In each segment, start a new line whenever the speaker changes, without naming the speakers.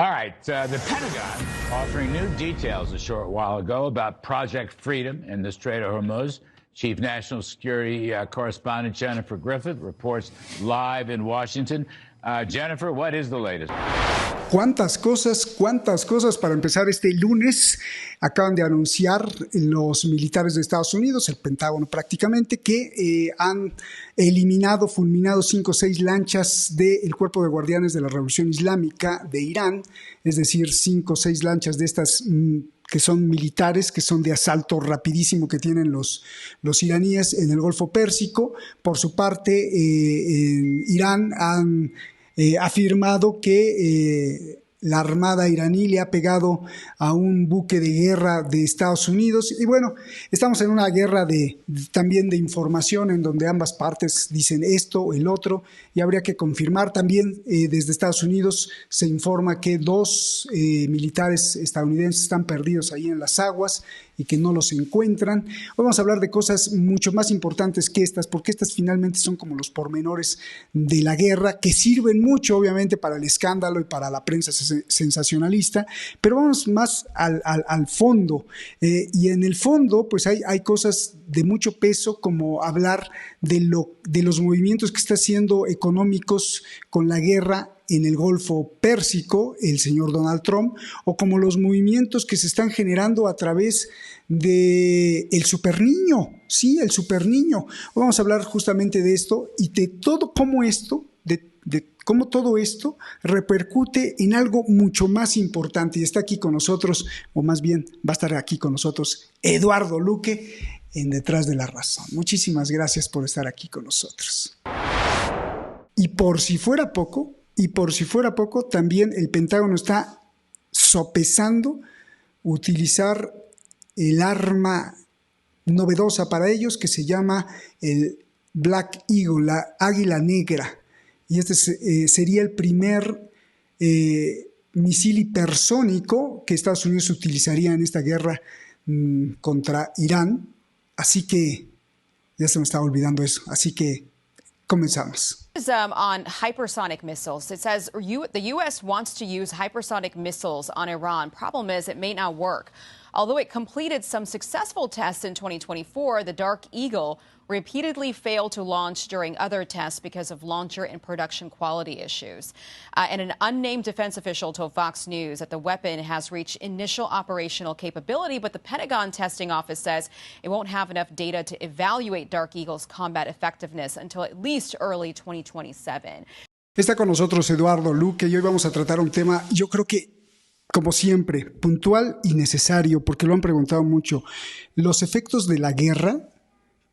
All right, the Pentagon offering new details a short while ago about Project Freedom in the Strait of Hormuz. Chief National Security Correspondent Jennifer Griffith reports live in Washington. Jennifer, what is the latest?
Cuántas cosas para empezar este lunes. Acaban de anunciar los militares de Estados Unidos, el Pentágono prácticamente, que han eliminado, fulminado 5 o 6 lanchas del Cuerpo de Guardianes de la Revolución Islámica de Irán, es decir, 5 o 6 lanchas de estas que son militares, que son de asalto rapidísimo que tienen los iraníes en el Golfo Pérsico. Por su parte, Irán han afirmado que la Armada iraní le ha pegado a un buque de guerra de Estados Unidos. Y bueno, estamos en una guerra también de información en donde ambas partes dicen esto o el otro, y habría que confirmar. También desde Estados Unidos se informa que 2 militares estadounidenses están perdidos ahí en las aguas y que no los encuentran. Hoy vamos a hablar de cosas mucho más importantes que estas, porque estas finalmente son como los pormenores de la guerra, que sirven mucho obviamente para el escándalo y para la prensa sensacionalista, pero vamos más al fondo. Y en el fondo pues hay cosas de mucho peso, como hablar de los movimientos que está haciendo económicos con la guerra en el Golfo Pérsico el señor Donald Trump, o como los movimientos que se están generando a través de el superniño, sí, el superniño. Vamos a hablar justamente de esto y de todo cómo esto, de cómo todo esto repercute en algo mucho más importante. Y está aquí con nosotros, o más bien va a estar aquí con nosotros, Eduardo Luque, en Detrás de la Razón. Muchísimas gracias por estar aquí con nosotros. Y por si fuera poco, también el Pentágono está sopesando utilizar el arma novedosa para ellos que se llama el Black Eagle, la águila negra. Y este sería el primer misil hipersónico que Estados Unidos utilizaría en esta guerra contra Irán. Así que ya se me estaba olvidando eso. Así que comenzamos.
On hypersonic missiles. It says the U.S. wants to use hypersonic missiles on Iran. Problem is, it may not work. Although it completed some successful tests in 2024, the Dark Eagle repeatedly failed to launch during other tests because of launcher and production quality issues. And an unnamed defense official told Fox News that the weapon has reached initial operational capability, but the Pentagon testing office says it won't have enough data to evaluate Dark Eagle's combat effectiveness until at least early 2027.
Está con nosotros Eduardo Luque y hoy vamos a tratar un tema, yo creo que, como siempre, puntual y necesario, porque lo han preguntado mucho, los efectos de la guerra,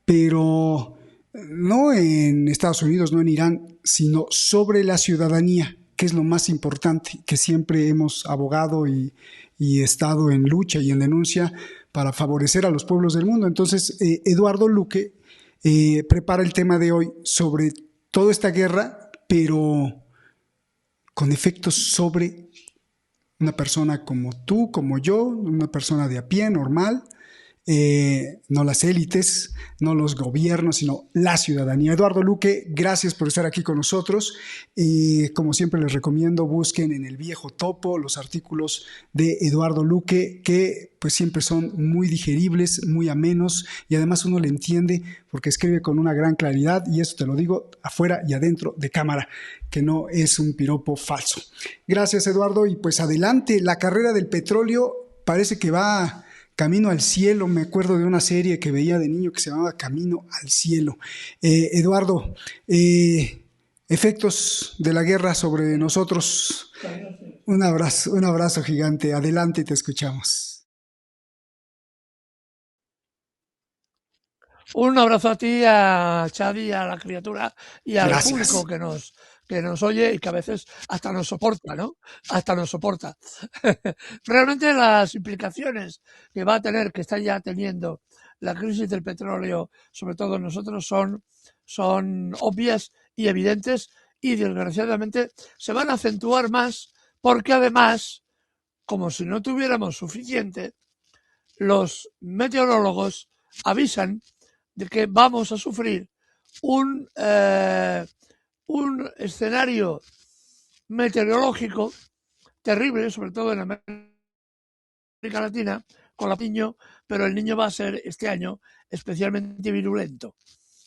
pero no en Estados Unidos, no en Irán, sino sobre la ciudadanía, que es lo más importante, que siempre hemos abogado y estado en lucha y en denuncia para favorecer a los pueblos del mundo. Entonces, Eduardo Luque prepara el tema de hoy sobre toda esta guerra, pero con efectos sobre una persona como tú, como yo, una persona de a pie, normal, no las élites, no los gobiernos, sino la ciudadanía. Eduardo Luque, gracias por estar aquí con nosotros. Como siempre les recomiendo, busquen en El Viejo Topo los artículos de Eduardo Luque, que pues siempre son muy digeribles, muy amenos, y además uno le entiende porque escribe con una gran claridad, y eso te lo digo afuera y adentro de cámara, que no es un piropo falso. Gracias, Eduardo, y pues adelante. La carrera del petróleo parece que va camino al cielo. Me acuerdo de una serie que veía de niño que se llamaba Camino al Cielo. Eduardo, efectos de la guerra sobre nosotros. Un abrazo gigante. Adelante, te escuchamos.
Un abrazo a ti, a Chadi, a la criatura y al
Gracias.
público que nos oye y que a veces hasta nos soporta, ¿no? Hasta nos soporta. Realmente las implicaciones que va a tener, que está ya teniendo la crisis del petróleo, sobre todo en nosotros, son obvias y evidentes, y desgraciadamente se van a acentuar más porque además, como si no tuviéramos suficiente, los meteorólogos avisan de que vamos a sufrir un escenario meteorológico terrible, sobre todo en América Latina, con el niño, pero el niño va a ser este año especialmente virulento.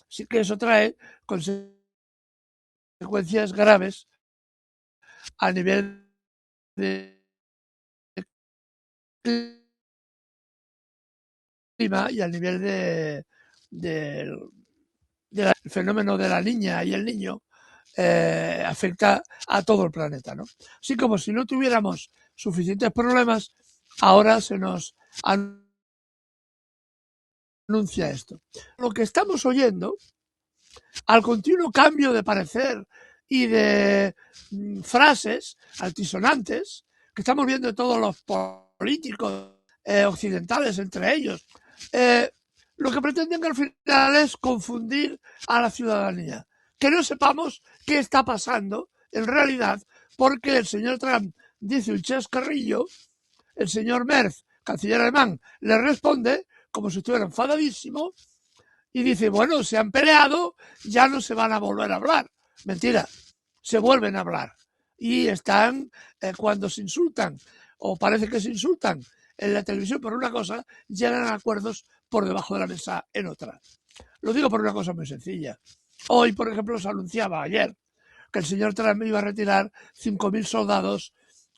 Así que eso trae consecuencias graves a nivel de clima y al nivel del fenómeno de la niña y el niño afecta a todo el planeta, ¿no? Así como si no tuviéramos suficientes problemas, ahora se nos anuncia esto. Lo que estamos oyendo, al continuo cambio de parecer y de frases altisonantes que estamos viendo en todos los políticos occidentales, entre ellos, lo que pretenden al final es confundir a la ciudadanía, que no sepamos qué está pasando en realidad, porque el señor Trump dice un chascarrillo, el señor Merz, canciller alemán, le responde como si estuviera enfadadísimo y dice, bueno, se han peleado, ya no se van a volver a hablar. Mentira, se vuelven a hablar y están, cuando se insultan o parece que se insultan en la televisión por una cosa, llegan a acuerdos por debajo de la mesa en otra. Lo digo por una cosa muy sencilla. Hoy, por ejemplo, se anunciaba ayer que el señor Trump iba a retirar 5.000 soldados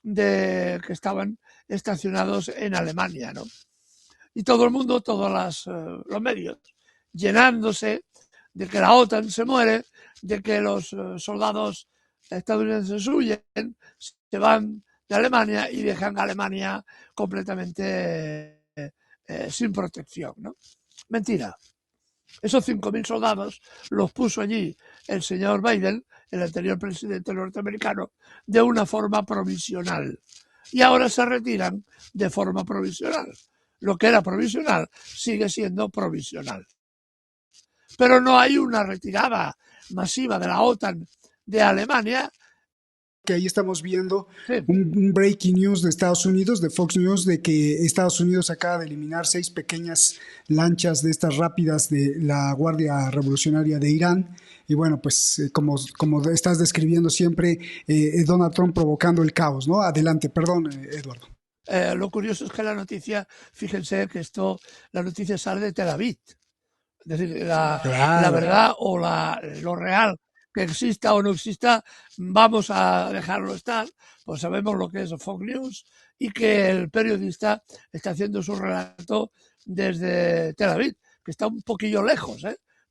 que estaban estacionados en Alemania, ¿no? Y todo el mundo, todos los medios, llenándose de que la OTAN se muere, de que los soldados estadounidenses huyen, se van de Alemania y dejan a Alemania completamente sin protección, ¿no? Mentira. Esos 5.000 soldados los puso allí el señor Biden, el anterior presidente norteamericano, de una forma provisional. Y ahora se retiran de forma provisional. Lo que era provisional sigue siendo provisional. Pero no hay una retirada masiva de la OTAN de Alemania.
Que ahí estamos viendo un breaking news de Estados Unidos, de Fox News, de que Estados Unidos acaba de eliminar 6 pequeñas lanchas de estas rápidas de la Guardia Revolucionaria de Irán. Y bueno, pues como estás describiendo siempre, Donald Trump provocando el caos, ¿no? Adelante, perdón, Eduardo.
Lo curioso es que la noticia, fíjense que la noticia sale de Tel Aviv. Es decir, la verdad o lo real, que exista o no exista, vamos a dejarlo estar, pues sabemos lo que es Fox News y que el periodista está haciendo su relato desde Tel Aviv, que está un poquillo lejos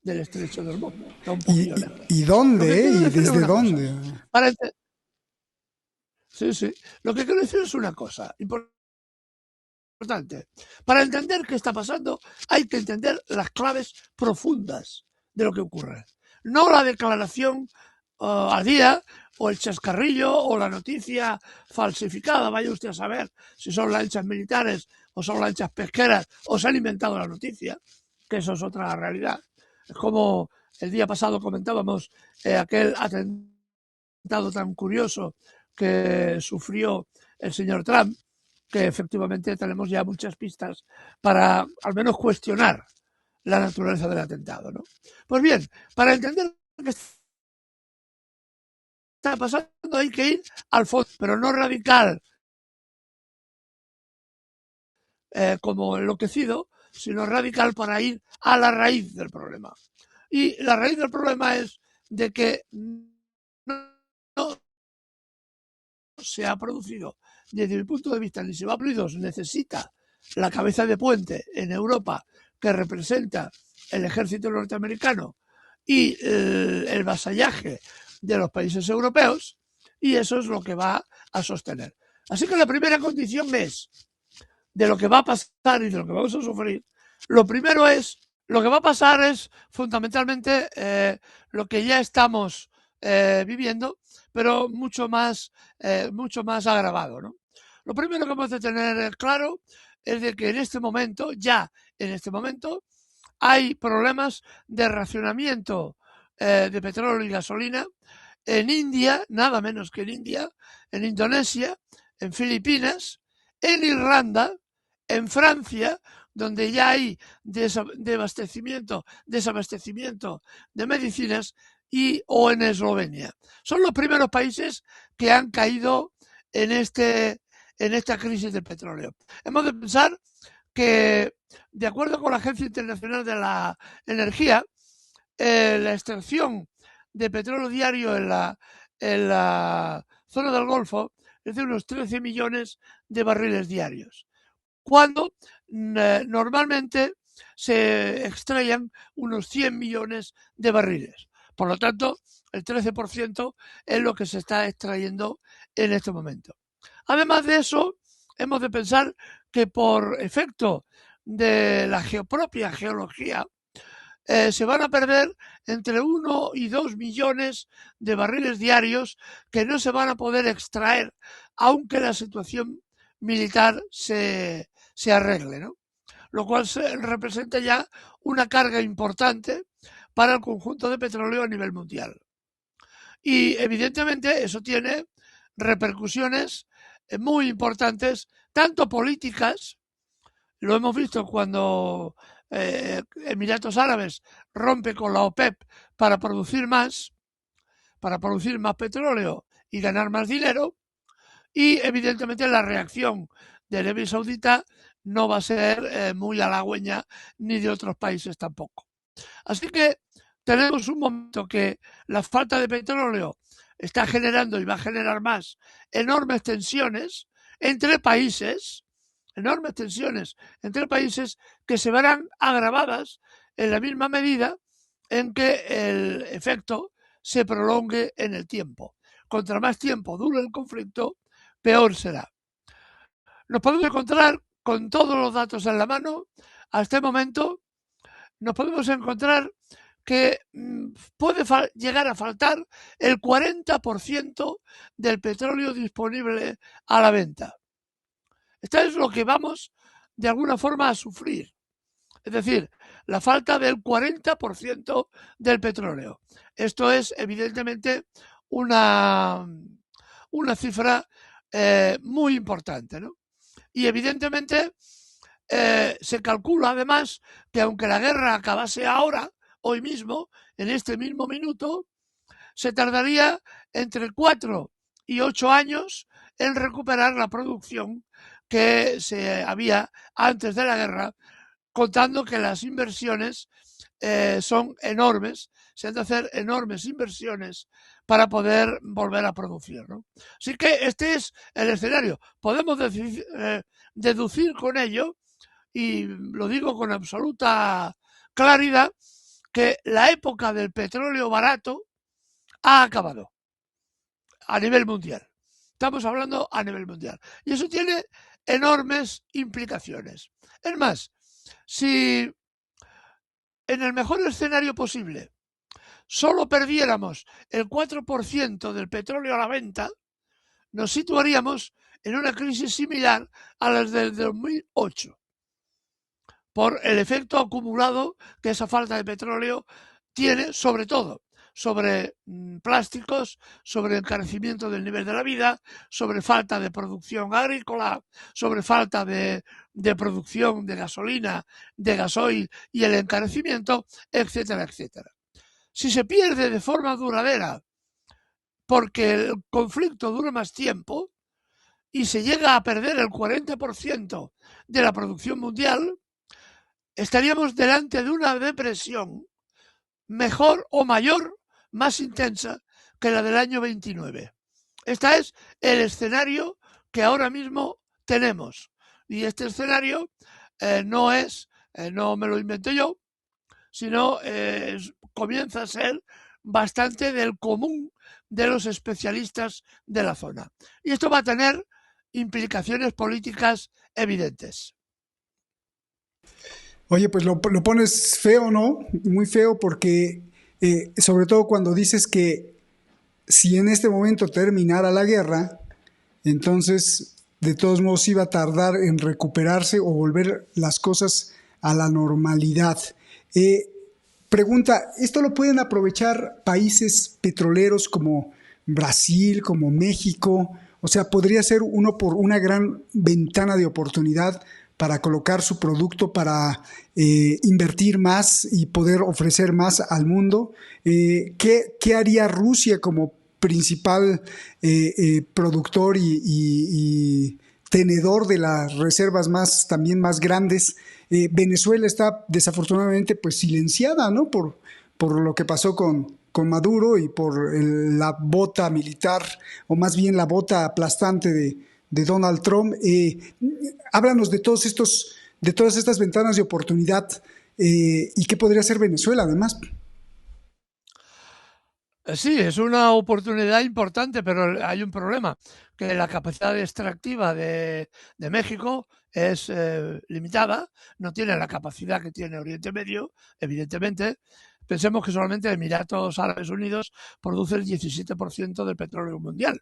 del estrecho del Hormuz.
¿Y dónde? ¿Y desde dónde?
Sí. Lo que quiero decir es una cosa importante. Para entender qué está pasando, hay que entender las claves profundas de lo que ocurre. No la declaración al día, o el chascarrillo, o la noticia falsificada. Vaya usted a saber si son lanchas militares o son lanchas pesqueras o se han inventado la noticia, que eso es otra realidad. Es como el día pasado comentábamos aquel atentado tan curioso que sufrió el señor Trump, que efectivamente tenemos ya muchas pistas para al menos cuestionar la naturaleza del atentado, ¿no? Pues bien, para entender lo que está pasando hay que ir al fondo, pero no radical como enloquecido, sino radical para ir a la raíz del problema. Y la raíz del problema es de que no se ha producido, desde mi punto de vista, ni se va a producir, se necesita la cabeza de puente en Europa que representa el ejército norteamericano y el vasallaje de los países europeos, y eso es lo que va a sostener. Así que la primera condición es, de lo que va a pasar y de lo que vamos a sufrir, lo primero es, lo que va a pasar es fundamentalmente lo que ya estamos viviendo, pero mucho más agravado, ¿no? Lo primero que hemos de tener claro es de que en este momento, hay problemas de racionamiento de petróleo y gasolina en India, nada menos que en India, en Indonesia, en Filipinas, en Irlanda, en Francia, donde ya hay desabastecimiento de medicinas, o en Eslovenia. Son los primeros países que han caído en esta crisis del petróleo. Hemos de pensar que, de acuerdo con la Agencia Internacional de la Energía, la extracción de petróleo diario en la zona del Golfo es de unos 13 millones de barriles diarios, cuando normalmente se extraían unos 100 millones de barriles. Por lo tanto, el 13% es lo que se está extrayendo en este momento. Además de eso, hemos de pensar que por efecto de la propia geología, se van a perder entre 1 y 2 millones de barriles diarios que no se van a poder extraer, aunque la situación militar se arregle, ¿no? Lo cual representa ya una carga importante para el conjunto de petróleo a nivel mundial. Y evidentemente eso tiene repercusiones muy importantes, tanto políticas, lo hemos visto cuando Emiratos Árabes rompe con la OPEP para producir más petróleo y ganar más dinero, y evidentemente la reacción de Arabia Saudita no va a ser muy halagüeña, ni de otros países tampoco. Así que tenemos un momento que la falta de petróleo está generando, y va a generar más, enormes tensiones entre países que se verán agravadas en la misma medida en que el efecto se prolongue en el tiempo. Contra más tiempo dure el conflicto, peor será. Nos podemos encontrar con todos los datos en la mano. A este momento nos podemos encontrar que puede llegar a faltar el 40% del petróleo disponible a la venta. Esto es lo que vamos de alguna forma a sufrir. Es decir, la falta del 40% del petróleo. Esto es evidentemente una cifra muy importante, ¿no? Y evidentemente se calcula además que aunque la guerra acabase ahora, hoy mismo, en este mismo minuto, se tardaría entre 4 y 8 años en recuperar la producción que se había antes de la guerra, contando que las inversiones son enormes, se han de hacer enormes inversiones para poder volver a producir, ¿no? Así que este es el escenario. Podemos deducir con ello, y lo digo con absoluta claridad, que la época del petróleo barato ha acabado a nivel mundial. Estamos hablando a nivel mundial. Y eso tiene enormes implicaciones. Es más, si en el mejor escenario posible solo perdiéramos el 4% del petróleo a la venta, nos situaríamos en una crisis similar a las del 2008, por el efecto acumulado que esa falta de petróleo tiene, sobre todo sobre plásticos, sobre encarecimiento del nivel de la vida, sobre falta de producción agrícola, sobre falta de producción de gasolina, de gasoil y el encarecimiento, etcétera, etcétera. Si se pierde de forma duradera porque el conflicto dura más tiempo y se llega a perder el 40% de la producción mundial, estaríamos delante de una depresión mejor o mayor, más intensa que la del año 29. Este es el escenario que ahora mismo tenemos. Y este escenario no me lo invento yo, sino comienza a ser bastante del común de los especialistas de la zona. Y esto va a tener implicaciones políticas evidentes.
Oye, pues lo pones feo, ¿no? Muy feo, porque sobre todo cuando dices que si en este momento terminara la guerra, entonces de todos modos iba a tardar en recuperarse o volver las cosas a la normalidad. Pregunta, ¿esto lo pueden aprovechar países petroleros como Brasil, como México? O sea, ¿podría ser una gran ventana de oportunidad para colocar su producto, para invertir más y poder ofrecer más al mundo? ¿Qué haría Rusia como principal productor y tenedor de las reservas también más grandes. Venezuela está desafortunadamente pues silenciada, ¿no? Por lo que pasó con Maduro y por la bota militar, o más bien la bota aplastante de Donald Trump. Háblanos de todas estas ventanas de oportunidad y qué podría hacer Venezuela además.
Sí, es una oportunidad importante, pero hay un problema, que la capacidad extractiva de México es limitada, no tiene la capacidad que tiene Oriente Medio, evidentemente. Pensemos que solamente Emiratos Árabes Unidos produce el 17% del petróleo mundial.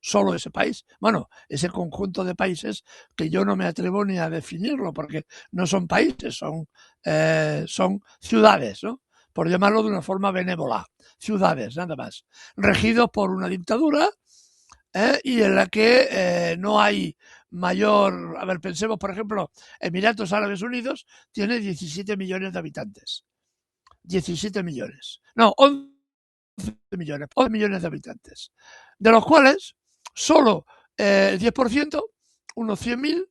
Solo ese país. Bueno, ese conjunto de países que yo no me atrevo ni a definirlo, porque no son países, son ciudades, ¿no? Por llamarlo de una forma benévola. Ciudades, nada más. Regidos por una dictadura y en la que no hay mayor... A ver, pensemos, por ejemplo, Emiratos Árabes Unidos tiene 17 millones de habitantes. 17 millones. No, 11 millones. 11 millones de habitantes. De los cuales solo el 10%, unos 100.000,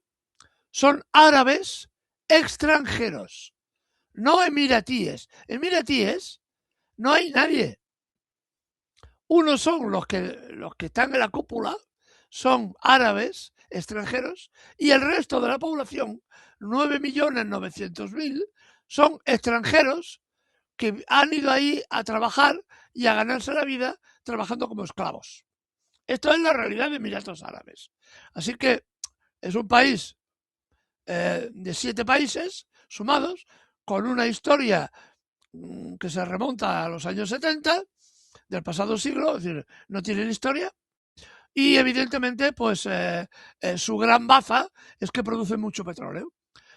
son árabes extranjeros. No emiratíes. Emiratíes no hay nadie. Unos son los que están en la cúpula, son árabes extranjeros, y el resto de la población, 9.900.000, son extranjeros que han ido ahí a trabajar y a ganarse la vida trabajando como esclavos. Esto es la realidad de Emiratos Árabes. Así que es un país de 7 países sumados, con una historia que se remonta a los años 70 del pasado siglo, es decir, no tienen historia, y evidentemente pues su gran baza es que produce mucho petróleo.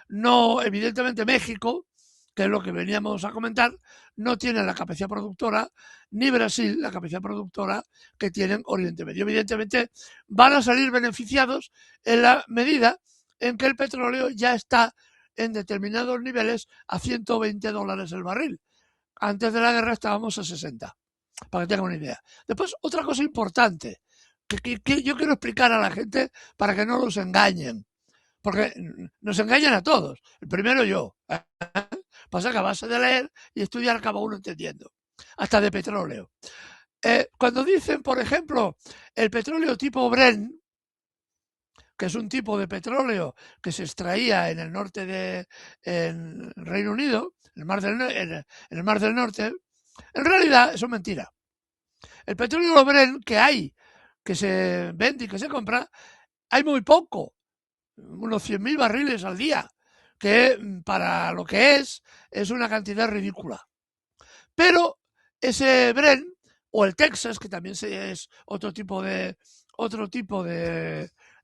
No, evidentemente México, que es lo que veníamos a comentar, no tiene la capacidad productora, ni Brasil la capacidad productora que tienen Oriente Medio. Evidentemente van a salir beneficiados en la medida en que el petróleo ya está en determinados niveles a $120 el barril. Antes de la guerra estábamos a 60, para que tengan una idea. Después, otra cosa importante que yo quiero explicar a la gente para que no los engañen, porque nos engañan a todos. El primero yo. Pasa que a base de leer y estudiar acaba uno entendiendo, hasta de petróleo. Cuando dicen, por ejemplo, el petróleo tipo Brent, que es un tipo de petróleo que se extraía en el norte del Reino Unido, en el Mar del Norte, en realidad eso es mentira. El petróleo Brent que hay, que se vende y que se compra, hay muy poco, unos 100.000 barriles al día, que para lo que es una cantidad ridícula. Pero ese Brent, o el Texas, que también es otro tipo de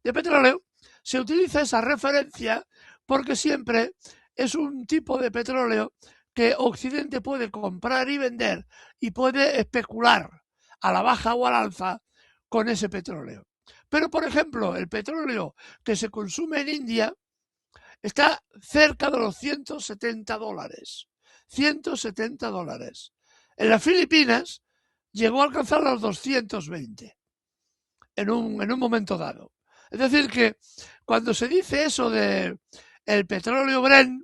petróleo, se utiliza esa referencia porque siempre es un tipo de petróleo que Occidente puede comprar y vender y puede especular a la baja o al alza con ese petróleo. Pero, por ejemplo, el petróleo que se consume en India está cerca de los $170. $170. En las Filipinas llegó a alcanzar los 220 en un momento dado. Es decir, que cuando se dice eso de el petróleo Brent,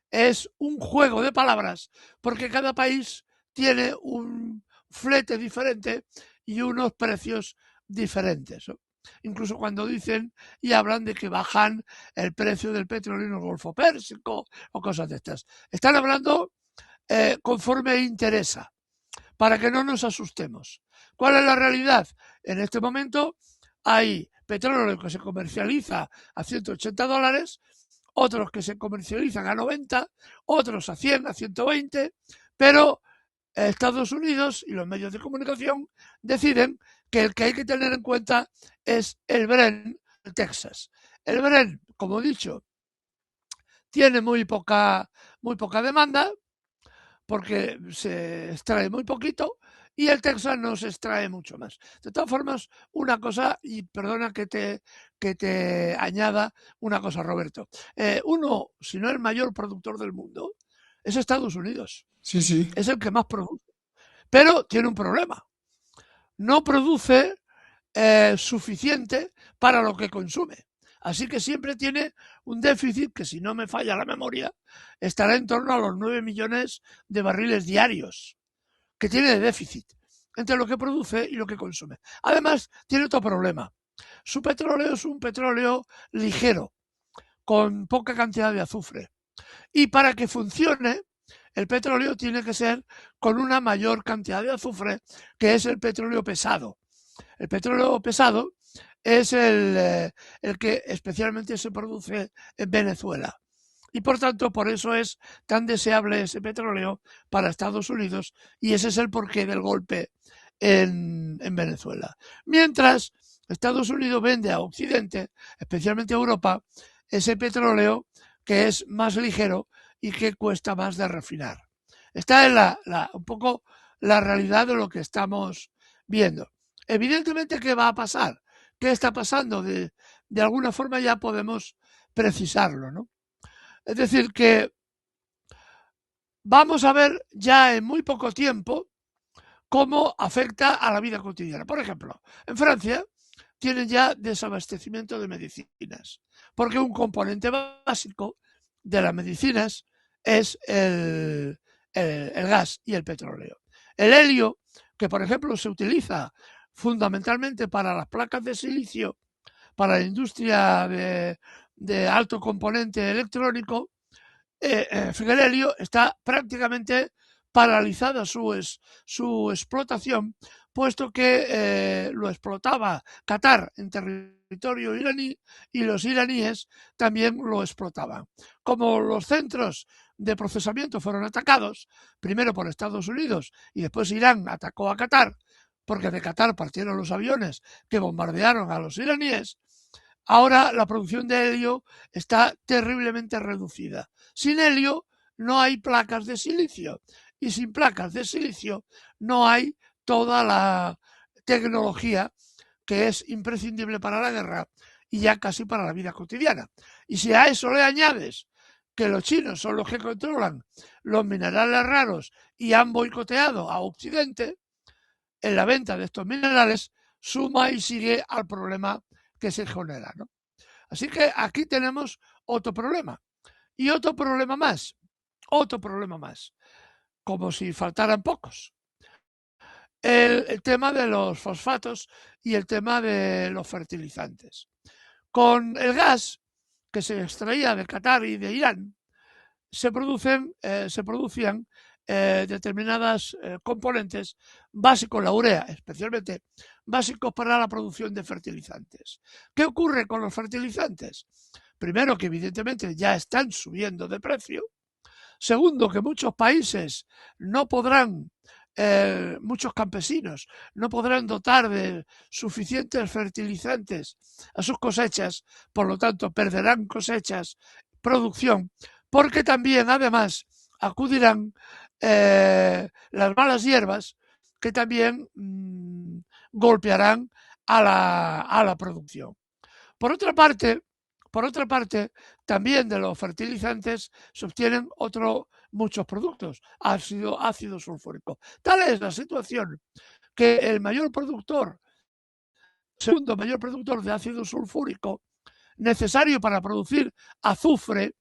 es un juego de palabras, porque cada país tiene un flete diferente y unos precios diferentes, ¿no? Incluso cuando dicen y hablan de que bajan el precio del petróleo en el Golfo Pérsico o cosas de estas. Están hablando conforme interesa, para que no nos asustemos. ¿Cuál es la realidad? En este momento hay petróleo que se comercializa a $180, otros que se comercializan a 90, otros a 100, a 120, pero Estados Unidos y los medios de comunicación deciden que el que hay que tener en cuenta es el Brent de Texas. El Brent, como he dicho, tiene muy poca demanda porque se extrae muy poquito, y el Texas no se extrae mucho más. De todas formas, una cosa, y perdona que te añada una cosa, Roberto. Uno, si no el mayor productor del mundo, es Estados Unidos.
Sí, sí.
Es el que más produce. Pero tiene un problema. no produce suficiente para lo que consume. Así que siempre tiene un déficit que, si no me falla la memoria, estará en torno a los 9 millones de barriles diarios que tiene de déficit entre lo que produce y lo que consume. Además, tiene otro problema. Su petróleo es un petróleo ligero, con poca cantidad de azufre. Y para que funcione, el petróleo tiene que ser con una mayor cantidad de azufre, que es el petróleo pesado. El petróleo pesado es el que especialmente se produce en Venezuela. Y por tanto, por eso es tan deseable ese petróleo para Estados Unidos, y ese es el porqué del golpe en Venezuela. Mientras Estados Unidos vende a Occidente, especialmente a Europa, ese petróleo que es más ligero y que cuesta más de refinar. Esta es un poco la realidad de lo que estamos viendo. Evidentemente, ¿qué va a pasar? ¿Qué está pasando? De alguna forma ya podemos precisarlo, ¿no? Es decir, que vamos a ver ya en muy poco tiempo cómo afecta a la vida cotidiana. Por ejemplo, en Francia tienen ya desabastecimiento de medicinas, porque un componente básico de las medicinas es el gas y el petróleo. El helio, que por ejemplo se utiliza fundamentalmente para las placas de silicio, para la industria de alto componente electrónico, el helio está prácticamente paralizada su explotación, puesto que lo explotaba Qatar en territorio iraní y los iraníes también lo explotaban. Como los centros de procesamiento fueron atacados, primero por Estados Unidos y después Irán atacó a Qatar, porque de Qatar partieron los aviones que bombardearon a los iraníes, ahora la producción de helio está terriblemente reducida. Sin helio no hay placas de silicio, y sin placas de silicio no hay toda la tecnología que es imprescindible para la guerra y ya casi para la vida cotidiana. Y si a eso le añades que los chinos son los que controlan los minerales raros y han boicoteado a Occidente en la venta de estos minerales, suma y sigue al problema que se genera, ¿no? Así que aquí tenemos otro problema. Y otro problema más. Como si faltaran pocos. El tema de los fosfatos y el tema de los fertilizantes. Con el gas que se extraía de Qatar y de Irán, se producían determinadas componentes básicos, la urea especialmente, básicos para la producción de fertilizantes. ¿Qué ocurre con los fertilizantes? Primero, que evidentemente ya están subiendo de precio. Segundo, que muchos países no podrán, muchos campesinos no podrán dotar de suficientes fertilizantes a sus cosechas, por lo tanto perderán cosechas, producción, porque también además acudirán las malas hierbas, que también golpearán a la producción. Por otra parte, también de los fertilizantes se obtienen muchos productos, ácido sulfúrico. Tal es la situación que el segundo mayor productor de ácido sulfúrico necesario para producir azufre,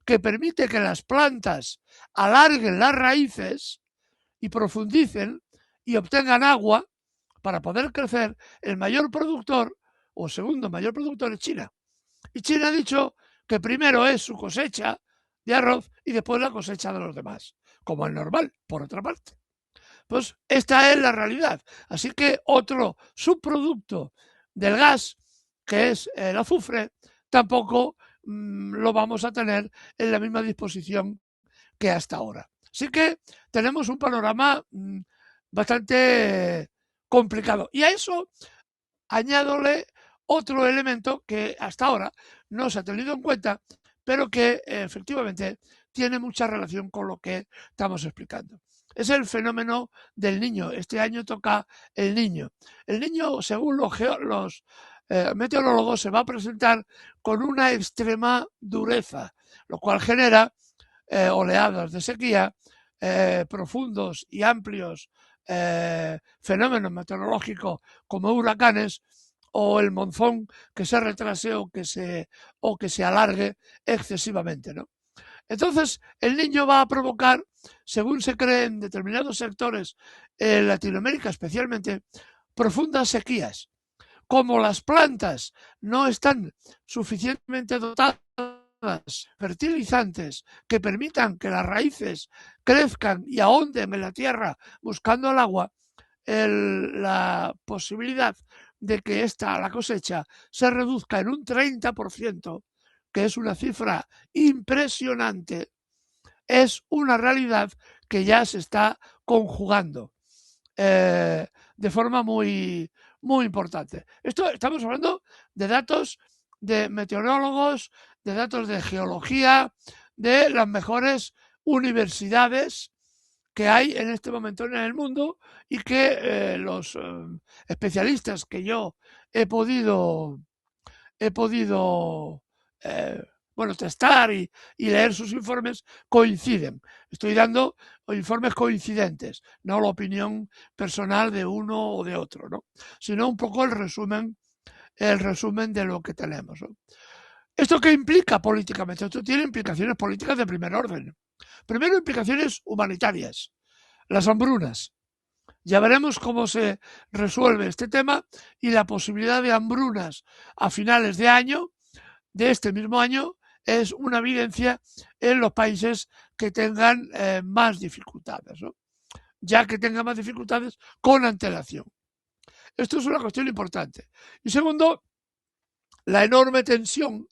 que permite que las plantas alarguen las raíces y profundicen y obtengan agua para poder crecer, el mayor productor o segundo mayor productor es China. Y China ha dicho que primero es su cosecha de arroz y después la cosecha de los demás, como es normal, por otra parte. Pues esta es la realidad. Así que otro subproducto del gas, que es el azufre, tampoco lo vamos a tener en la misma disposición que hasta ahora. Así que tenemos un panorama bastante complicado. Y a eso añádole otro elemento que hasta ahora no se ha tenido en cuenta, pero que efectivamente tiene mucha relación con lo que estamos explicando. Es el fenómeno del Niño. Este año toca el Niño. El Niño, según los meteorólogos, se va a presentar con una extrema dureza, lo cual genera oleadas de sequía, profundos y amplios fenómenos meteorológicos como huracanes o el monzón que se retrase o que se alargue excesivamente, ¿no? Entonces, el niño va a provocar, según se cree en determinados sectores en Latinoamérica especialmente, profundas sequías. Como las plantas no están suficientemente dotadas fertilizantes que permitan que las raíces crezcan y ahonden en la tierra buscando el agua, la posibilidad de que la cosecha se reduzca en un 30%, que es una cifra impresionante, es una realidad que ya se está conjugando de forma muy, muy importante. Esto estamos hablando de datos de meteorólogos, de datos de geología, de las mejores universidades que hay en este momento en el mundo y que los especialistas que yo he podido testar y leer sus informes coinciden. Estoy dando informes coincidentes, no la opinión personal de uno o de otro, ¿no? Sino un poco el resumen de lo que tenemos, ¿no? ¿Esto qué implica políticamente? Esto tiene implicaciones políticas de primer orden. Primero, implicaciones humanitarias. Las hambrunas. Ya veremos cómo se resuelve este tema y la posibilidad de hambrunas a finales de este mismo año, es una evidencia en los países que tengan más dificultades, ¿no? Ya que tengan más dificultades con antelación. Esto es una cuestión importante. Y segundo, la enorme tensión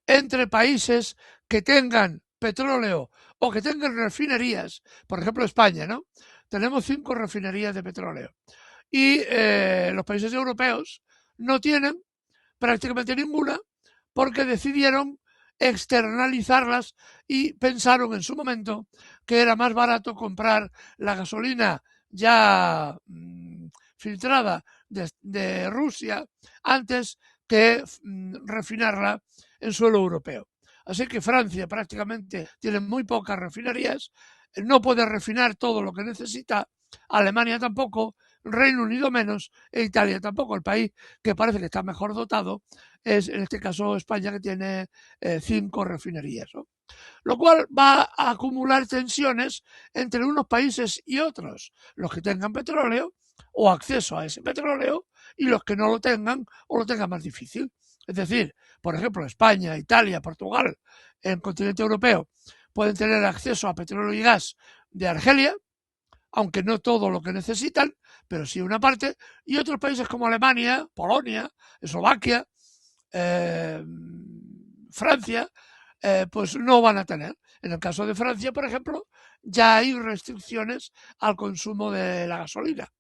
entre países que tengan petróleo o que tengan refinerías, por ejemplo España, ¿no? Tenemos 5 refinerías de petróleo y los países europeos no tienen prácticamente ninguna porque decidieron externalizarlas y pensaron en su momento que era más barato comprar la gasolina ya filtrada de Rusia antes que refinarla en suelo europeo. Así que Francia prácticamente tiene muy pocas refinerías, no puede refinar todo lo que necesita, Alemania tampoco, Reino Unido menos e Italia tampoco. El país que parece que está mejor dotado es, en este caso, España, que tiene 5 refinerías, ¿no? Lo cual va a acumular tensiones entre unos países y otros, los que tengan petróleo o acceso a ese petróleo y los que no lo tengan o lo tengan más difícil. Es decir, por ejemplo, España, Italia, Portugal, en el continente europeo, pueden tener acceso a petróleo y gas de Argelia, aunque no todo lo que necesitan, pero sí una parte, y otros países como Alemania, Polonia, Eslovaquia, Francia, pues no van a tener. En el caso de Francia, por ejemplo, ya hay restricciones al consumo de la gasolina.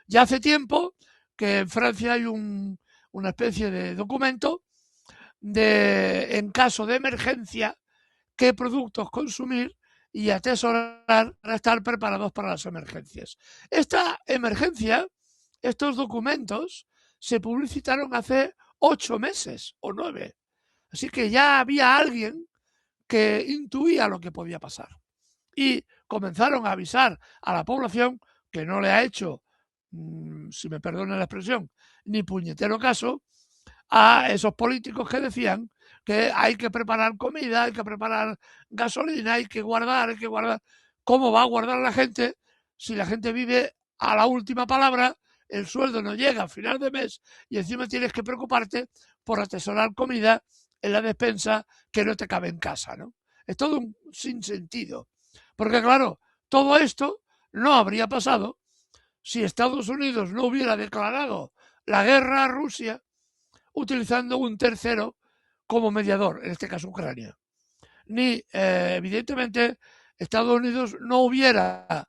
Ya hace tiempo que en Francia hay una especie de documento en caso de emergencia, qué productos consumir y atesorar para estar preparados para las emergencias. Esta emergencia, estos documentos, se publicitaron hace 8 meses o 9. Así que ya había alguien que intuía lo que podía pasar. Y comenzaron a avisar a la población, que no le ha hecho, si me perdona la expresión, ni puñetero caso, a esos políticos que decían que hay que preparar comida, hay que preparar gasolina, hay que guardar. ¿Cómo va a guardar la gente si la gente vive a la última palabra, el sueldo no llega a final de mes y encima tienes que preocuparte por atesorar comida en la despensa que no te cabe en casa, ¿no? Es todo un sinsentido. Porque claro, todo esto no habría pasado si Estados Unidos no hubiera declarado la guerra a Rusia utilizando un tercero como mediador, en este caso Ucrania. Ni, evidentemente, Estados Unidos no hubiera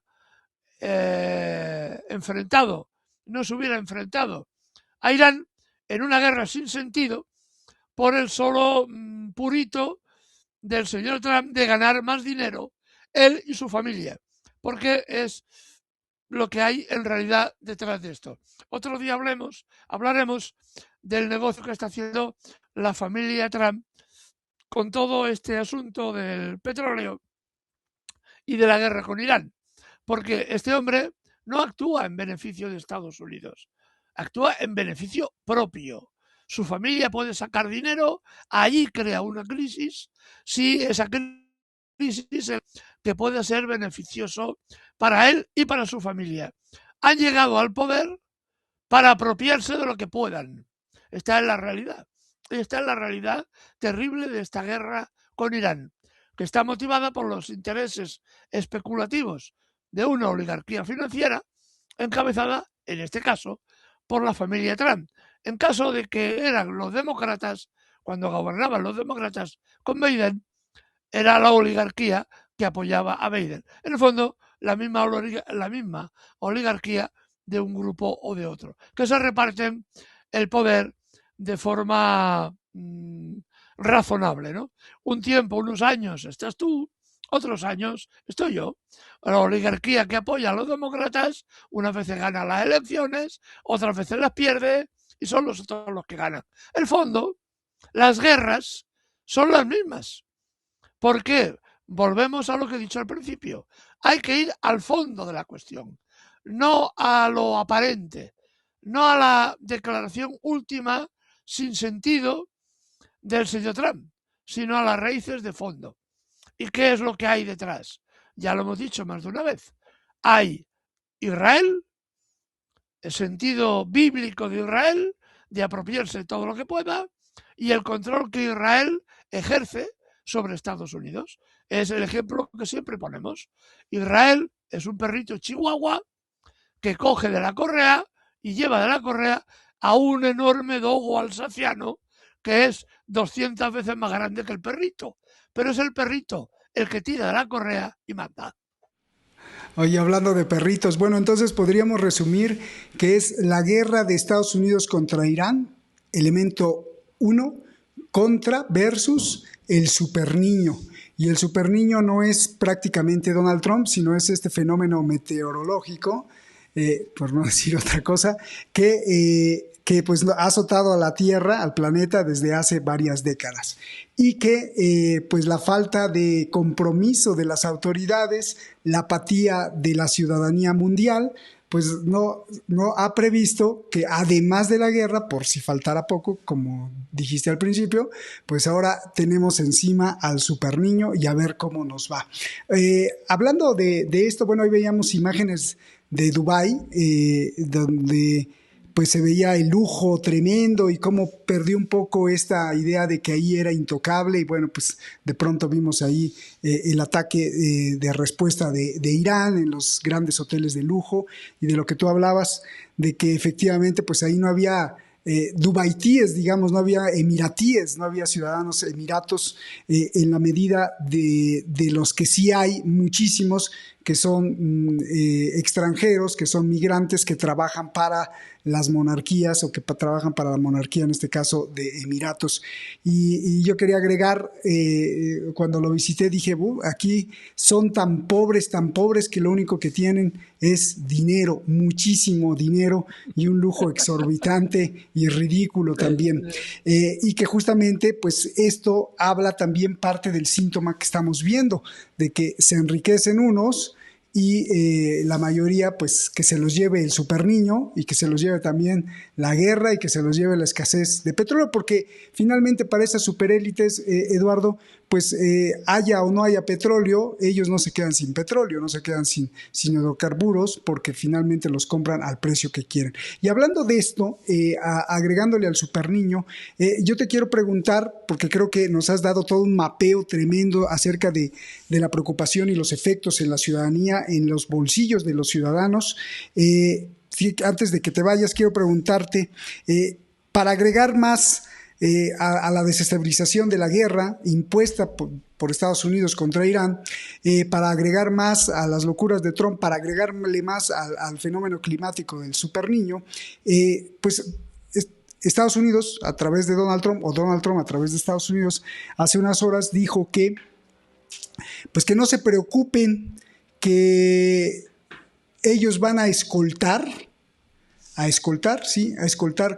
no se hubiera enfrentado a Irán en una guerra sin sentido por el solo purito del señor Trump de ganar más dinero, él y su familia, porque es lo que hay en realidad detrás de esto. Otro día hablaremos del negocio que está haciendo la familia Trump con todo este asunto del petróleo y de la guerra con Irán, porque este hombre no actúa en beneficio de Estados Unidos, actúa en beneficio propio. Su familia puede sacar dinero, allí crea una crisis, si esa crisis que puede ser beneficioso para él y para su familia. Han llegado al poder para apropiarse de lo que puedan. Esta es la realidad. Esta es la realidad terrible de esta guerra con Irán, que está motivada por los intereses especulativos de una oligarquía financiera encabezada, en este caso, por la familia Trump. En caso de que eran los demócratas, cuando gobernaban los demócratas con Biden, era la oligarquía que apoyaba a Biden. En el fondo, la misma oligarquía de un grupo o de otro, que se reparten el poder de forma razonable, ¿no? Un tiempo, unos años estás tú, otros años estoy yo. La oligarquía que apoya a los demócratas, unas veces gana las elecciones, otras veces las pierde, y son los otros los que ganan. En el fondo, las guerras son las mismas. ¿Por qué? Volvemos a lo que he dicho al principio. Hay que ir al fondo de la cuestión, no a lo aparente, no a la declaración última sin sentido del señor Trump, sino a las raíces de fondo. ¿Y qué es lo que hay detrás? Ya lo hemos dicho más de una vez. Hay Israel, el sentido bíblico de Israel, de apropiarse de todo lo que pueda, y el control que Israel ejerce sobre Estados Unidos. Es el ejemplo que siempre ponemos. Israel es un perrito chihuahua que coge de la correa y lleva de la correa a un enorme dogo alsaciano que es 200 veces más grande que el perrito. Pero es el perrito el que tira de la correa y manda.
Oye, hablando de perritos, bueno, entonces podríamos resumir que es la guerra de Estados Unidos contra Irán, elemento 1, contra versus el superniño. Y el superniño no es prácticamente Donald Trump, sino es este fenómeno meteorológico, por no decir otra cosa, que pues ha azotado a la Tierra, al planeta, desde hace varias décadas. Y que pues la falta de compromiso de las autoridades, la apatía de la ciudadanía mundial, pues no ha previsto que además de la guerra, por si faltara poco, como dijiste al principio, pues ahora tenemos encima al superniño y a ver cómo nos va. Hablando de esto, bueno, hoy veíamos imágenes de Dubái, donde pues se veía el lujo tremendo y cómo perdió un poco esta idea de que ahí era intocable, y bueno, pues de pronto vimos ahí el ataque de respuesta de Irán en los grandes hoteles de lujo, y de lo que tú hablabas, de que efectivamente pues ahí no había dubaitíes, digamos, no había emiratíes, no había ciudadanos emiratos en la medida de los que sí hay muchísimos que son extranjeros, que son migrantes, que trabajan para las monarquías o que trabajan para la monarquía, en este caso de Emiratos. Y yo quería agregar, cuando lo visité dije, aquí son tan pobres que lo único que tienen es dinero, muchísimo dinero y un lujo exorbitante y ridículo también. Y que justamente pues esto habla también parte del síntoma que estamos viendo, de que se enriquecen unos y la mayoría pues que se los lleve el superniño y que se los lleve también la guerra y que se los lleve la escasez de petróleo, porque finalmente para esas superélites, Eduardo, pues haya o no haya petróleo, ellos no se quedan sin petróleo, no se quedan sin hidrocarburos, porque finalmente los compran al precio que quieren. Y hablando de esto, agregándole al superniño, yo te quiero preguntar, porque creo que nos has dado todo un mapeo tremendo acerca de la preocupación y los efectos en la ciudadanía, en los bolsillos de los ciudadanos. Antes de que te vayas, quiero preguntarte, para agregar más a la desestabilización de la guerra impuesta por Estados Unidos contra Irán, para agregar más a las locuras de Trump, para agregarle más al fenómeno climático del superniño, pues Estados Unidos a través de Donald Trump, o Donald Trump a través de Estados Unidos, hace unas horas dijo que pues que no se preocupen, que ellos van a escoltar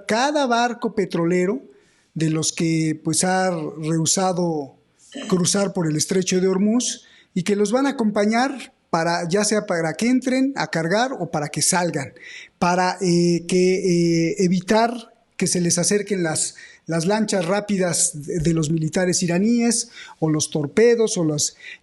cada barco petrolero de los que pues ha rehusado cruzar por el estrecho de Hormuz, y que los van a acompañar ya sea para que entren a cargar o para que salgan, para evitar que se les acerquen las lanchas rápidas de los militares iraníes o los torpedos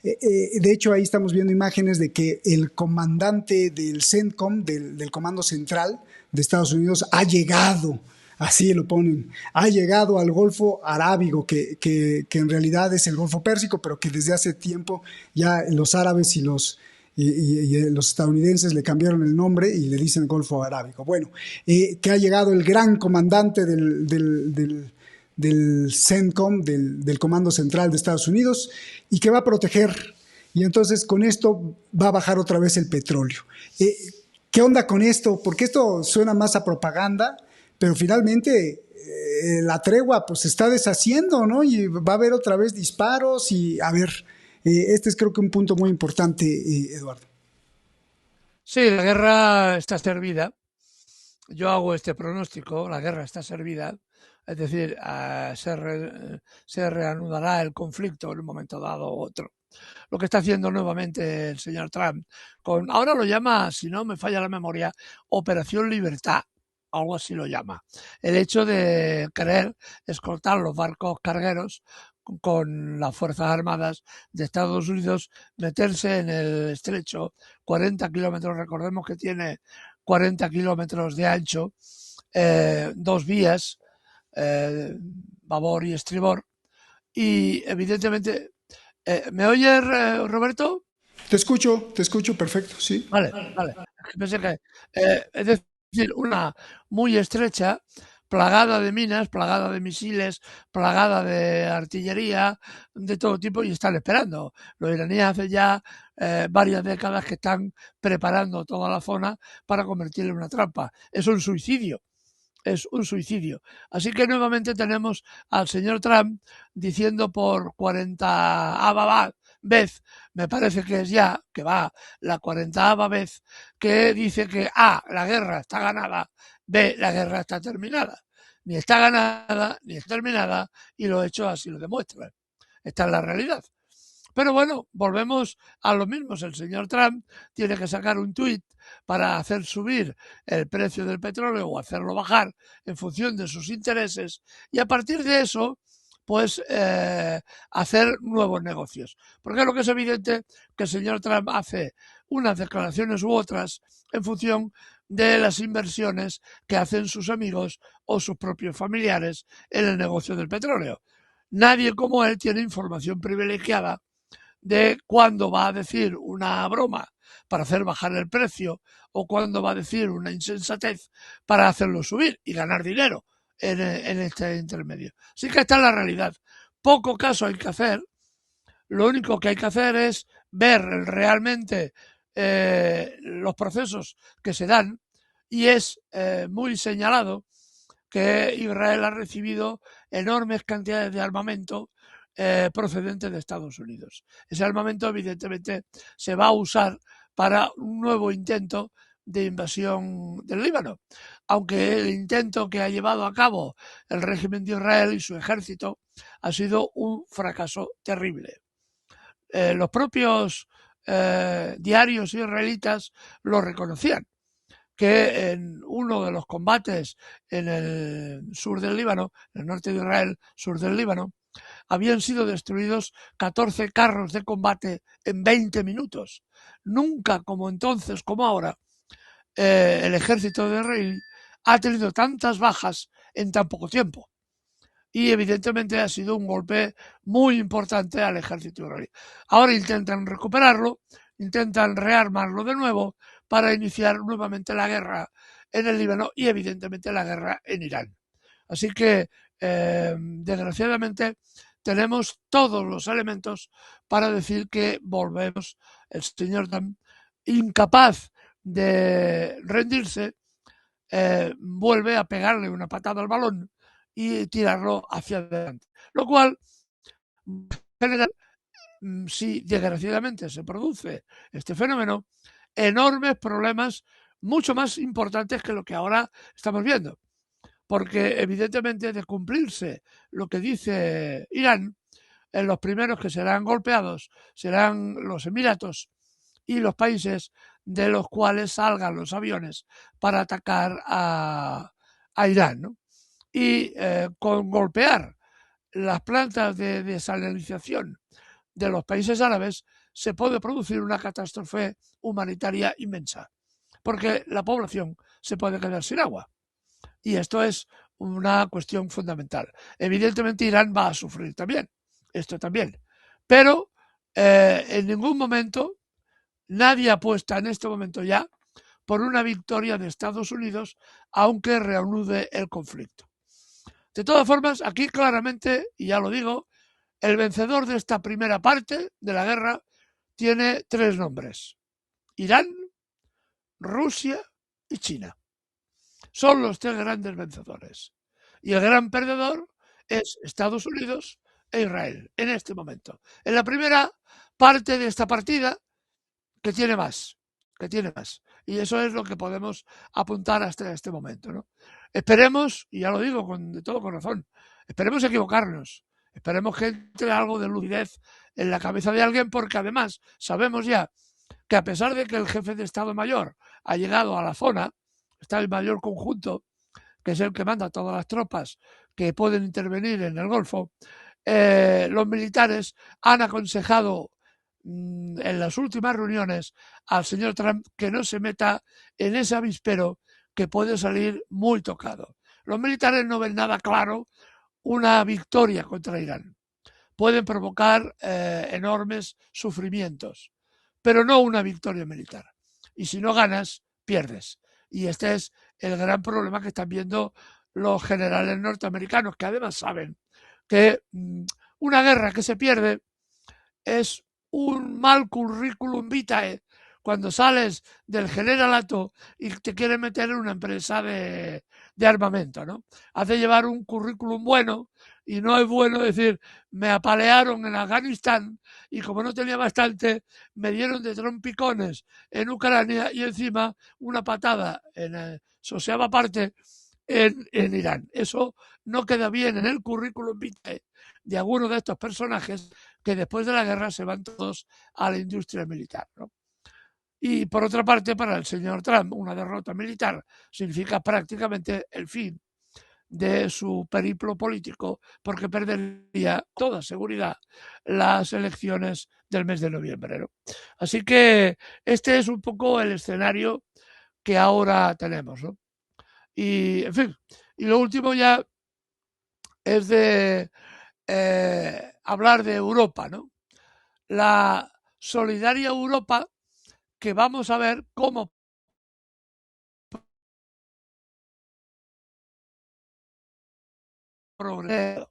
de hecho ahí estamos viendo imágenes de que el comandante del CENTCOM, del Comando Central de Estados Unidos, ha llegado, así lo ponen, ha llegado al Golfo Arábigo, que en realidad es el Golfo Pérsico, pero que desde hace tiempo ya los árabes y los estadounidenses le cambiaron el nombre y le dicen Golfo Arábigo. Bueno, que ha llegado el gran comandante del CENTCOM, del Comando Central de Estados Unidos, y que va a proteger. Y entonces con esto va a bajar otra vez el petróleo. ¿Qué onda con esto? Porque esto suena más a propaganda, pero finalmente la tregua pues se está deshaciendo, ¿no? Y va a haber otra vez disparos y a ver, este es creo que un punto muy importante, Eduardo.
Sí, la guerra está servida. Yo hago este pronóstico, la guerra está servida, es decir, se reanudará el conflicto en un momento dado u otro. Lo que está haciendo nuevamente el señor Trump, ahora lo llama, si no me falla la memoria, Operación Libertad, algo así lo llama. El hecho de querer escoltar los barcos cargueros con las Fuerzas Armadas de Estados Unidos, meterse en el estrecho, 40 kilómetros, recordemos que tiene 40 kilómetros de ancho, 2 vías, babor y estribor, y evidentemente... ¿me oyes, Roberto?
Te escucho perfecto, sí.
Vale. Pensé que, es decir, una muy estrecha, plagada de minas, plagada de misiles, plagada de artillería de todo tipo, y están esperando. Los iraníes hace ya varias décadas que están preparando toda la zona para convertirla en una trampa. Es un suicidio. Así que nuevamente tenemos al señor Trump diciendo por 40ª vez, me parece que es ya, que va la 40ª vez, que dice que A, la guerra está ganada, B, la guerra está terminada. Ni está ganada, ni está terminada, y los hechos así lo demuestran. Esta es la realidad. Pero bueno, volvemos a lo mismo. El señor Trump tiene que sacar un tuit para hacer subir el precio del petróleo o hacerlo bajar en función de sus intereses, y a partir de eso pues hacer nuevos negocios. Porque lo que es evidente que el señor Trump hace unas declaraciones u otras en función de las inversiones que hacen sus amigos o sus propios familiares en el negocio del petróleo. Nadie como él tiene información privilegiada de cuándo va a decir una broma para hacer bajar el precio o cuándo va a decir una insensatez para hacerlo subir y ganar dinero en este intermedio. Así que esta es la realidad. Poco caso hay que hacer. Lo único que hay que hacer es ver realmente los procesos que se dan, y es muy señalado que Israel ha recibido enormes cantidades de armamento procedente de Estados Unidos. Ese armamento evidentemente se va a usar para un nuevo intento de invasión del Líbano, aunque el intento que ha llevado a cabo el régimen de Israel y su ejército ha sido un fracaso terrible. Los propios diarios israelitas lo reconocían, que en uno de los combates en el sur del Líbano, en el norte de Israel, sur del Líbano, habían sido destruidos 14 carros de combate en 20 minutos. Nunca como entonces, como ahora, el ejército de Israel ha tenido tantas bajas en tan poco tiempo. Y evidentemente ha sido un golpe muy importante al ejército israelí. Ahora intentan recuperarlo, intentan rearmarlo de nuevo para iniciar nuevamente la guerra en el Líbano y evidentemente la guerra en Irán. Así que, desgraciadamente, tenemos todos los elementos para decir que volvemos, el señor Trump, incapaz de rendirse, vuelve a pegarle una patada al balón y tirarlo hacia adelante. Lo cual, en general, si desgraciadamente se produce este fenómeno, enormes problemas mucho más importantes que lo que ahora estamos viendo. Porque evidentemente, de cumplirse lo que dice Irán, los primeros que serán golpeados serán los Emiratos y los países de los cuales salgan los aviones para atacar a Irán, ¿no? Y con golpear las plantas de desalinización de los países árabes se puede producir una catástrofe humanitaria inmensa, porque la población se puede quedar sin agua. Y esto es una cuestión fundamental. Evidentemente Irán va a sufrir también, esto también, pero en ningún momento nadie apuesta en este momento ya por una victoria de Estados Unidos, aunque reanude el conflicto. De todas formas, aquí claramente, y ya lo digo, el vencedor de esta primera parte de la guerra tiene 3 nombres: Irán, Rusia y China. Son los 3 grandes vencedores. Y el gran perdedor es Estados Unidos e Israel en este momento. En la primera parte de esta partida, que tiene más. Y eso es lo que podemos apuntar hasta este momento, ¿no? Esperemos, y ya lo digo de todo corazón, esperemos equivocarnos. Esperemos que entre algo de lucidez en la cabeza de alguien, porque además sabemos ya que a pesar de que el jefe de Estado Mayor ha llegado a la zona, está el mayor conjunto, que es el que manda todas las tropas que pueden intervenir en el Golfo, los militares han aconsejado en las últimas reuniones al señor Trump que no se meta en ese avispero que puede salir muy tocado. Los militares no ven nada claro una victoria contra Irán. Pueden provocar enormes sufrimientos, pero no una victoria militar. Y si no ganas, pierdes. Y este es el gran problema que están viendo los generales norteamericanos, que además saben que una guerra que se pierde es un mal currículum vitae cuando sales del generalato y te quieres meter en una empresa de armamento, ¿no? Hace llevar un currículum bueno, y no es bueno decir, me apalearon en Afganistán y como no tenía bastante, me dieron de trompicones en Ucrania y encima una patada en soseaba parte en Irán. Eso no queda bien en el currículum vitae de algunos de estos personajes que después de la guerra se van todos a la industria militar, ¿no? Y por otra parte, para el señor Trump, una derrota militar significa prácticamente el fin de su periplo político, porque perdería toda seguridad las elecciones del mes de noviembre, ¿no? Así que este es un poco el escenario que ahora tenemos, ¿no? Y, en fin, y lo último ya es de hablar de Europa, ¿no? La solidaria Europa, que vamos a ver cómo progresa.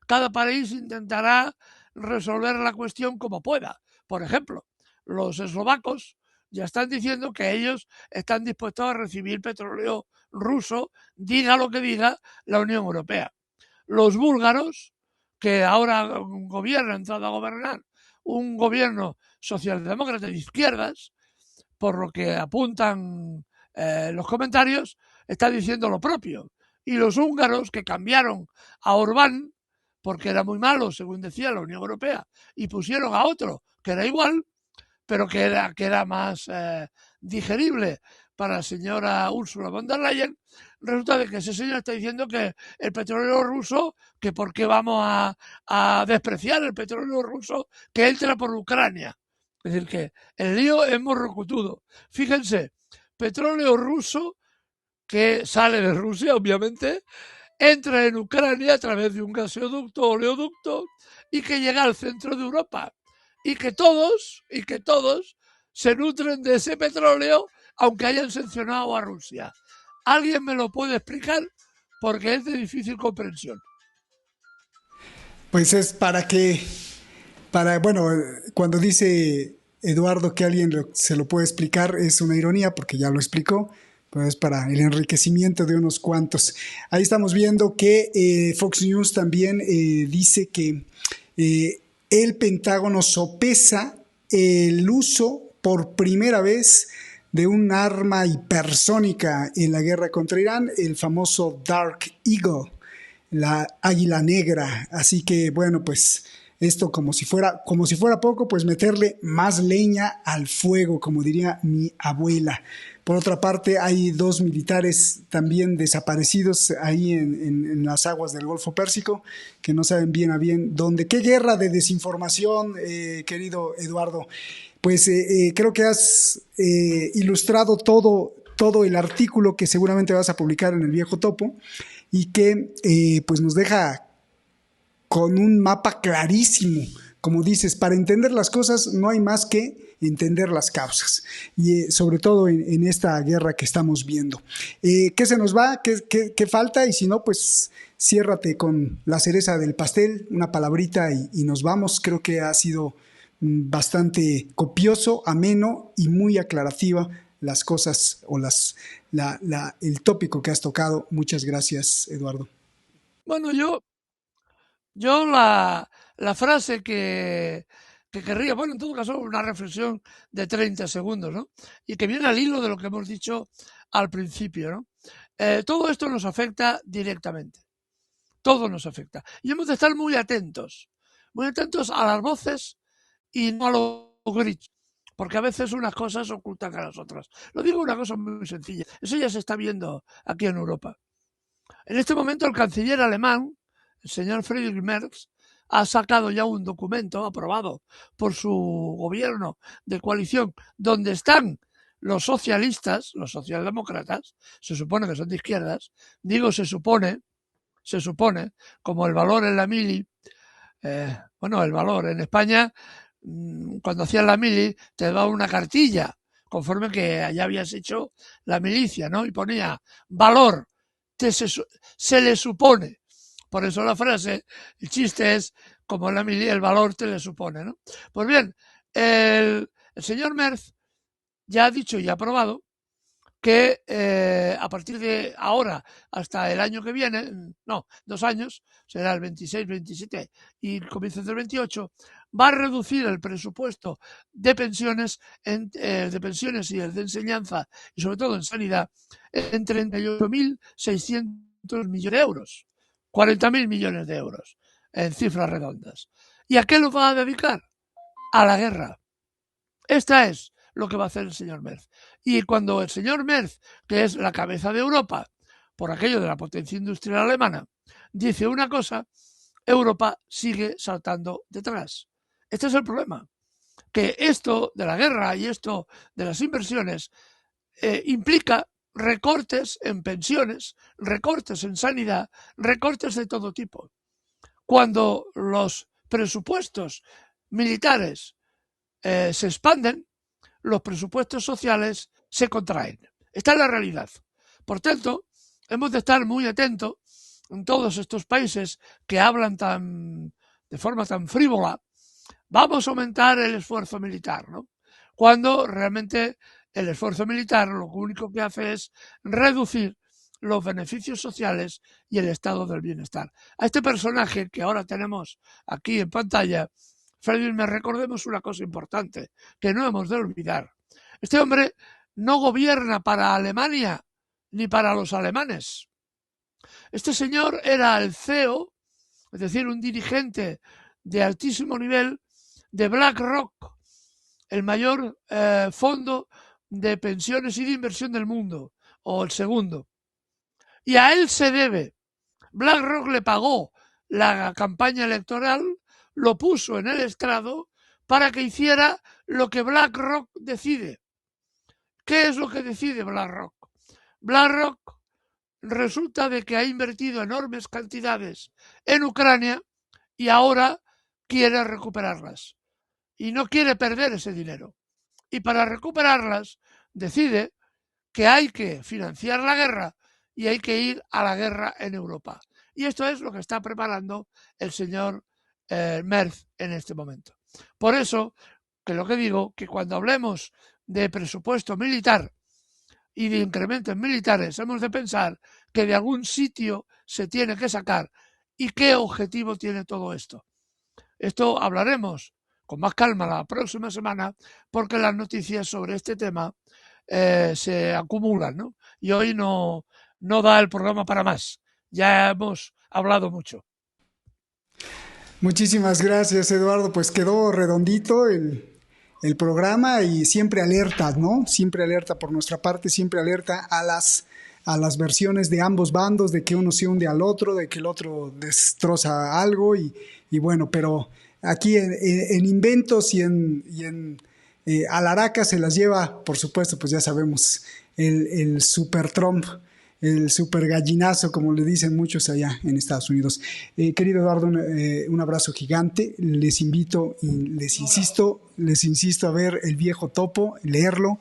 Cada país intentará resolver la cuestión como pueda. Por ejemplo, los eslovacos ya están diciendo que ellos están dispuestos a recibir petróleo ruso, diga lo que diga la Unión Europea. Los búlgaros, que ahora gobiernan, han entrado a gobernar un gobierno socialdemócrata de izquierdas, por lo que apuntan los comentarios, está diciendo lo propio. Y los húngaros, que cambiaron a Orbán, porque era muy malo, según decía la Unión Europea, y pusieron a otro, que era igual, pero que era más digerible para la señora Ursula von der Leyen, resulta de que ese señor está diciendo que el petróleo ruso, que por qué vamos a despreciar el petróleo ruso que entra por Ucrania. Es decir, que el lío es morrocotudo. Fíjense, petróleo ruso que sale de Rusia, obviamente, entra en Ucrania a través de un gasoducto o oleoducto y que llega al centro de Europa. Y que todos se nutren de ese petróleo, aunque hayan sancionado a Rusia. ¿Alguien me lo puede explicar? Porque es de difícil comprensión.
Pues es bueno, cuando dice Eduardo que alguien se lo puede explicar, es una ironía porque ya lo explicó, pero es para el enriquecimiento de unos cuantos. Ahí estamos viendo que Fox News también dice que el Pentágono sopesa el uso por primera vez de un arma hipersónica en la guerra contra Irán, el famoso Dark Eagle, la águila negra. Así que, bueno, pues esto como si fuera poco, pues meterle más leña al fuego, como diría mi abuela. Por otra parte, hay 2 militares también desaparecidos ahí en las aguas del Golfo Pérsico, que no saben bien a bien dónde. ¿Qué guerra de desinformación, querido Eduardo? Pues creo que has ilustrado todo el artículo que seguramente vas a publicar en El Viejo Topo y que pues nos deja con un mapa clarísimo. Como dices, para entender las cosas no hay más que entender las causas y sobre todo en esta guerra que estamos viendo. ¿Qué se nos va? ¿Qué falta? Y si no, pues ciérrate con la cereza del pastel, una palabrita y nos vamos. Creo que ha sido bastante copioso, ameno y muy aclarativa las cosas o el tópico que has tocado. Muchas gracias, Eduardo.
Bueno, yo la frase que querría, bueno, en todo caso, una reflexión de 30 segundos, ¿no? Y que viene al hilo de lo que hemos dicho al principio, ¿no? Todo esto nos afecta directamente. Todo nos afecta. Y hemos de estar muy atentos a las voces y no a los gritos. Porque a veces unas cosas ocultan a las otras. Lo digo una cosa muy sencilla. Eso ya se está viendo aquí en Europa. En este momento el canciller alemán, el señor Friedrich Merz, ha sacado ya un documento aprobado por su gobierno de coalición donde están los socialistas, los socialdemócratas, se supone que son de izquierdas, digo se supone, como el valor en la mili, bueno, el valor en España, cuando hacías la mili, te daba una cartilla, conforme que ya habías hecho la milicia, ¿no? Y ponía valor, se le supone. Por eso la frase, el chiste es, como en la mili, el valor te le supone, ¿no? Pues bien, el señor Merz ya ha dicho y ha aprobado que a partir de ahora hasta el año que viene, no, 2 años, será el 26, 27 y comienzos del 28, va a reducir el presupuesto de pensiones, de pensiones y el de enseñanza y sobre todo en sanidad en 38.600 millones de euros, 40.000 millones de euros en cifras redondas. ¿Y a qué lo va a dedicar? A la guerra. Esta es lo que va a hacer el señor Merz. Y cuando el señor Merz, que es la cabeza de Europa, por aquello de la potencia industrial alemana, dice una cosa, Europa sigue saltando detrás. Este es el problema. Que esto de la guerra y esto de las inversiones implica recortes en pensiones, recortes en sanidad, recortes de todo tipo. Cuando los presupuestos militares se expanden, los presupuestos sociales se contraen. Esta es la realidad. Por tanto, hemos de estar muy atentos en todos estos países que hablan de forma tan frívola. Vamos a aumentar el esfuerzo militar, ¿no? Cuando realmente el esfuerzo militar lo único que hace es reducir los beneficios sociales y el estado del bienestar. A este personaje que ahora tenemos aquí en pantalla, Friedrich Merz, recordemos una cosa importante que no hemos de olvidar. Este hombre no gobierna para Alemania ni para los alemanes. Este señor era el CEO, es decir, un dirigente de altísimo nivel de BlackRock, el mayor fondo de pensiones y de inversión del mundo, o el segundo. Y a él se debe. BlackRock le pagó la campaña electoral, lo puso en el estrado para que hiciera lo que BlackRock decide. ¿Qué es lo que decide BlackRock? BlackRock resulta de que ha invertido enormes cantidades en Ucrania y ahora quiere recuperarlas. Y no quiere perder ese dinero. Y para recuperarlas decide que hay que financiar la guerra y hay que ir a la guerra en Europa. Y esto es lo que está preparando el señor Merz en este momento. Por eso, que lo que digo, que cuando hablemos de presupuesto militar y de incrementos militares, hemos de pensar que de algún sitio se tiene que sacar y qué objetivo tiene todo esto. Esto hablaremos con más calma la próxima semana porque las noticias sobre este tema se acumulan, ¿no? Y hoy no da el programa para más. Ya hemos hablado mucho.
Muchísimas gracias, Eduardo. Pues quedó redondito el programa y siempre alerta, ¿no? Siempre alerta por nuestra parte, siempre alerta a las versiones de ambos bandos, de que uno se hunde al otro, de que el otro destroza algo y bueno, pero aquí en inventos y en Alaraca se las lleva, por supuesto, pues ya sabemos, el Super Trump, el super gallinazo, como le dicen muchos allá en Estados Unidos. Querido Eduardo, un abrazo gigante. Les invito y les insisto a ver El Viejo Topo, leerlo.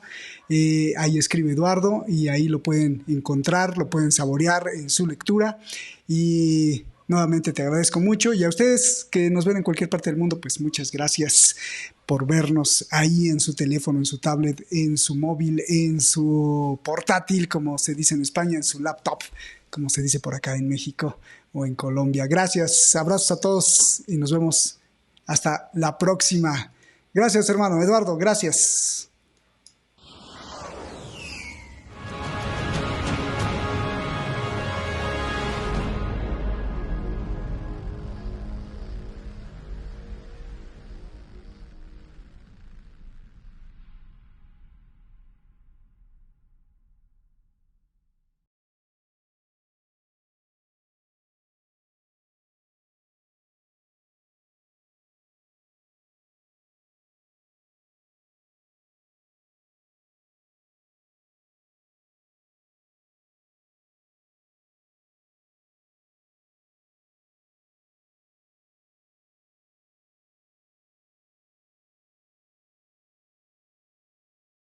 Ahí escribe Eduardo y ahí lo pueden encontrar, lo pueden saborear en su lectura. Y nuevamente te agradezco mucho. Y a ustedes que nos ven en cualquier parte del mundo, pues muchas gracias por vernos ahí en su teléfono, en su tablet, en su móvil, en su portátil, como se dice en España, en su laptop, como se dice por acá en México o en Colombia. Gracias, abrazos a todos y nos vemos hasta la próxima. Gracias, hermano Eduardo, gracias.